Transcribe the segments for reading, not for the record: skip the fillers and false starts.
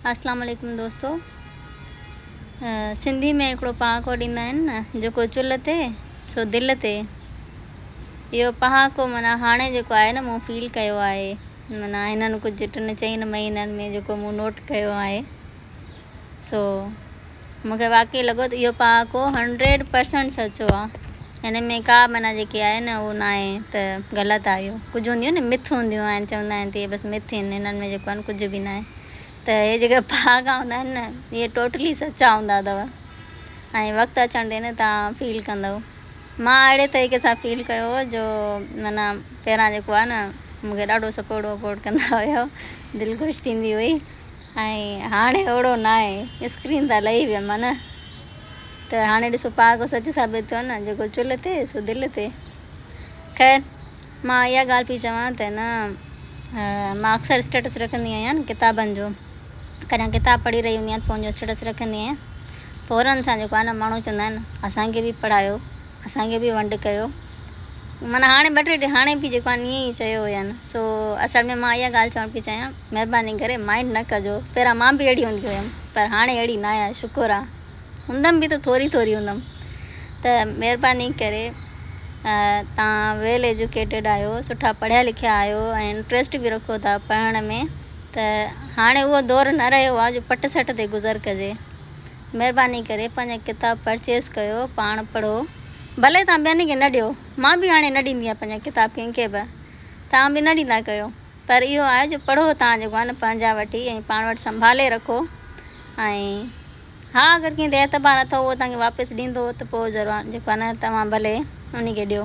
अस्सलाम वालेकुम दोस्तों। सिंधी में हिकिड़ो पहाको ॾींदा आहिनि न, जेको चुल्ह ते सो दिलि ते। इहो पहाको माना हाणे जेको आहे न मूं फील कयो आहे, माना हिननि कुझु 3-4 महीननि में जेको मूं नोट कयो आहे, सो मूंखे वाक़ई लॻो त इहो पहाको 100% सचो आहे। हिन में का माना जेकी आहे न उहो न आहे त ग़लति आहे। इहो कुझु हूंदियूं न मिथ हूंदियूं आहिनि, चवंदा आहिनि त इहे बसि मिथ आहिनि, हिननि में जेको आहे न कुझु बि न आहे। त इहे जेके पहाका हूंदा आहिनि न, इहे टोटली सचा हूंदा अथव ऐं वक़्तु अचण ते न तव्हां फील कंदव। मां अहिड़े तरीक़े सां फील कयो जो माना पहिरां जेको आहे न मूंखे ॾाढो सपोर्ट वपोर्ट कंदा हुयो, दिलि ख़ुशि थींदी हुई। ऐं हाणे ओहिड़ो न आहे, स्क्रीन था लही वियमि माना। त हाणे ॾिसो पहाको सच साबित थियो न, जेको चुल्ह ते सो दिलि ते। ख़ैर, मां इहा ॻाल्हि पई चवां त न मां अक्सर स्टेटस रखंदी आहियां न किताबनि जो। कॾहिं किताब पढ़ी रही हूंदी आहियां त पंहिंजो स्टेटस रखंदी आहियां। फ़ौरन सां जेको आहे न माण्हू चवंदा आहिनि असांखे बि पढ़ायो, असांखे बि वंड कयो। माना हाणे 2-3 हाणे बि जेको आहे ईअं ई चयो हुयनि। सो असल में मां इहा ॻाल्हि चवणु पई चाहियां, महिरबानी करे माइंड न कजो। पहिरां मां बि अहिड़ी हूंदी हुयमि, पर हाणे अहिड़ी न आहियां, शुकुरु आहे। हूंदमि बि त थोरी हूंदमि। त महिरबानी करे तव्हां वेल एजुकेटेड आहियो, सुठा पढ़िया लिखिया आहियो ऐं इंट्रस्ट बि रखो था पढ़ण में। त हाणे उहो दौरु न रहियो आहे जो पट सट ते गुज़र कजे। महिरबानी करे पंहिंजा किताब परचेस कयो, पाण पढ़ो। भले तव्हां ॿियनि खे न ॾियो, मां बि हाणे न ॾींदी आहियां पंहिंजा किताब कंहिंखे बि, तव्हां बि न ॾींदा कयो। पर इहो आहे जो पढ़ो तव्हां जेको आहे न पंहिंजा वठी ऐं पाण वटि संभाले रखो। ऐं हा, अगरि कंहिं ते एतबार अथव उहो तव्हांखे वापसि ॾींदो त पोइ ज़रूरु जेको आहे न तव्हां भले उनखे ॾियो।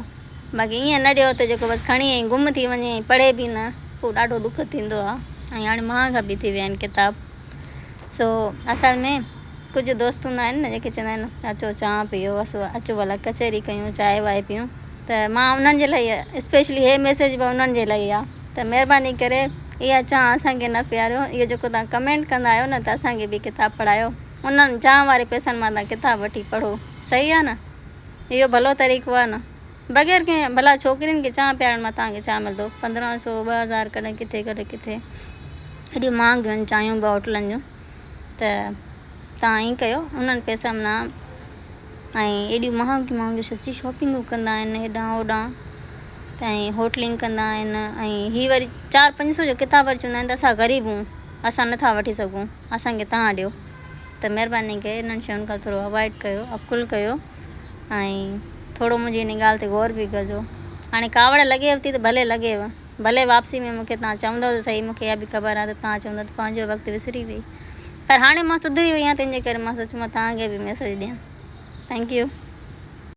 बाक़ी ईअं न ॾियो त जेको बसि खणी ऐं गुम थी वञे ऐं पढ़े बि न, पोइ ॾाढो ॾुखु थींदो आहे। ऐं हाणे महांगा बि थी विया आहिनि किताब। सो असल में कुझु दोस्त हूंदा आहिनि न जेके चवंदा आहिनि अचो चांहि पीओ, अचो भला कचहरी कयूं, चांहि वांहि पियूं। त मां उन्हनि जे लाइ स्पेशली इहे मैसेज बि उन्हनि जे लाइ आहे। त महिरबानी करे इहा चांहि असांखे न पीआरियो। इहो जेको तव्हां कमेंट कंदा आहियो न त असांखे बि किताब पढ़ायो, उन्हनि चांहि वारे पैसनि मां तव्हां किताब वठी पढ़ो। सही आहे न? इहो भलो तरीक़ो आहे न? बग़ैर कंहिं भला छोकिरियुनि खे चांहि पीआरण मां तव्हांखे छा मिलंदो? 1500 2000 कॾहिं किथे हेॾियूं महांगियूं आहिनि चांहियूं बि होटलनि जूं। त तव्हां ईअं कयो, उन्हनि पैसा मां ऐं एॾियूं महांगियूं सची शॉपिंगूं कंदा आहिनि हेॾां होॾां, त ऐं होटलिंग कंदा आहिनि। ऐं हीअ वरी 400-500 जो किताब वरी चवंदा आहिनि त असां ग़रीब हूं, असां नथा वठी सघूं, असांखे तव्हां ॾियो। त महिरबानी करे इन्हनि शयुनि खां थोरो अवॉइड कयो, अकुल कयो ऐं थोरो मुंहिंजी हिन ॻाल्हि ते गौर बि कजो। हाणे कावड़ लॻेव थी त भले लॻेव, भले वापसी में मूंखे तव्हां चवंदव त सही, मूंखे इहा बि ख़बर आहे त तव्हां चवंदव त पंहिंजो वक़्तु विसरी वई। पर हाणे मां सुधरी वई आहियां, तंहिंजे करे मां सोचियो मां तव्हांखे बि मैसेज ॾियां। Thank U.